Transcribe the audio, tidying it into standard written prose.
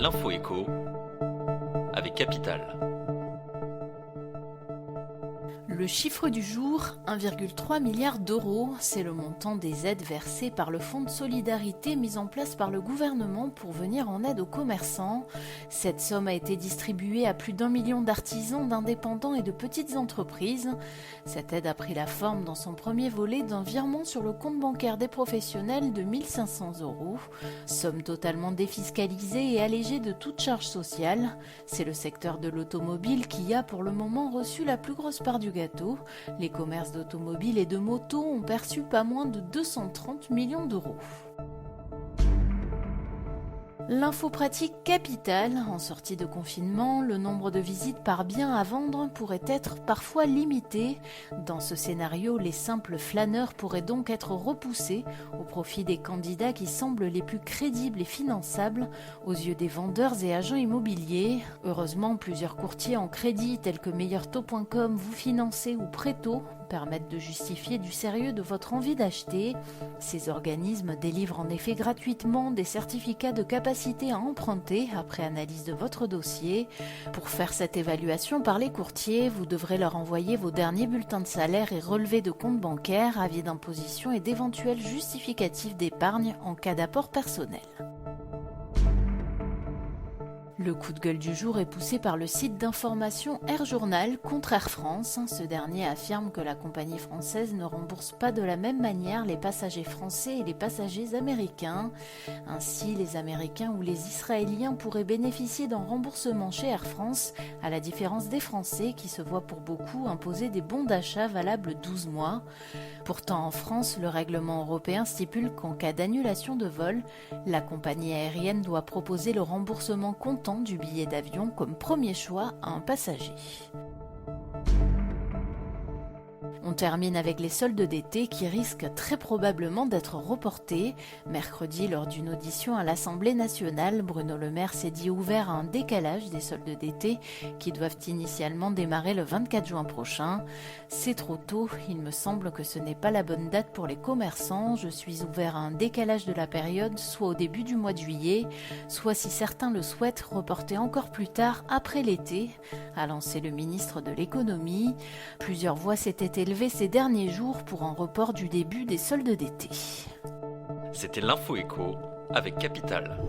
L'info écho avec Capital. Le chiffre du jour, 1,3 milliard d'euros, c'est le montant des aides versées par le Fonds de solidarité mis en place par le gouvernement pour venir en aide aux commerçants. Cette somme a été distribuée à plus d'1 million d'artisans, d'indépendants et de petites entreprises. Cette aide a pris la forme dans son premier volet d'un virement sur le compte bancaire des professionnels de 1 500 euros. Somme totalement défiscalisée et allégée de toute charge sociale. C'est le secteur de l'automobile qui a pour le moment reçu la plus grosse part du gâteau. Les commerces d'automobiles et de motos ont perçu pas moins de 230 millions d'euros. L'info pratique capitale, en sortie de confinement, le nombre de visites par bien à vendre pourrait être parfois limité. Dans ce scénario, les simples flâneurs pourraient donc être repoussés au profit des candidats qui semblent les plus crédibles et finançables aux yeux des vendeurs et agents immobiliers. Heureusement, plusieurs courtiers en crédit tels que meilleurtaux.com, Vous Financer ou Préto permettent de justifier du sérieux de votre envie d'acheter. Ces organismes délivrent en effet gratuitement des certificats de capacité à emprunter après analyse de votre dossier. Pour faire cette évaluation par les courtiers, vous devrez leur envoyer vos derniers bulletins de salaire et relevés de compte bancaire, avis d'imposition et d'éventuels justificatifs d'épargne en cas d'apport personnel. Le coup de gueule du jour est poussé par le site d'information Air Journal contre Air France. Ce dernier affirme que la compagnie française ne rembourse pas de la même manière les passagers français et les passagers américains. Ainsi, les Américains ou les Israéliens pourraient bénéficier d'un remboursement chez Air France, à la différence des Français qui se voient pour beaucoup imposer des bons d'achat valables 12 mois. Pourtant, en France, le règlement européen stipule qu'en cas d'annulation de vol, la compagnie aérienne doit proposer le remboursement comptant du billet d'avion comme premier choix à un passager. On termine avec les soldes d'été qui risquent très probablement d'être reportés. Mercredi, lors d'une audition à l'Assemblée nationale, Bruno Le Maire s'est dit ouvert à un décalage des soldes d'été qui doivent initialement démarrer le 24 juin prochain. C'est trop tôt, il me semble que ce n'est pas la bonne date pour les commerçants. Je suis ouvert à un décalage de la période, soit au début du mois de juillet, soit si certains le souhaitent, reporter encore plus tard après l'été, a lancé le ministre de l'économie. Plusieurs voix s'étaient élevées ces derniers jours pour un report du début des soldes d'été. C'était l'info écho avec Capital.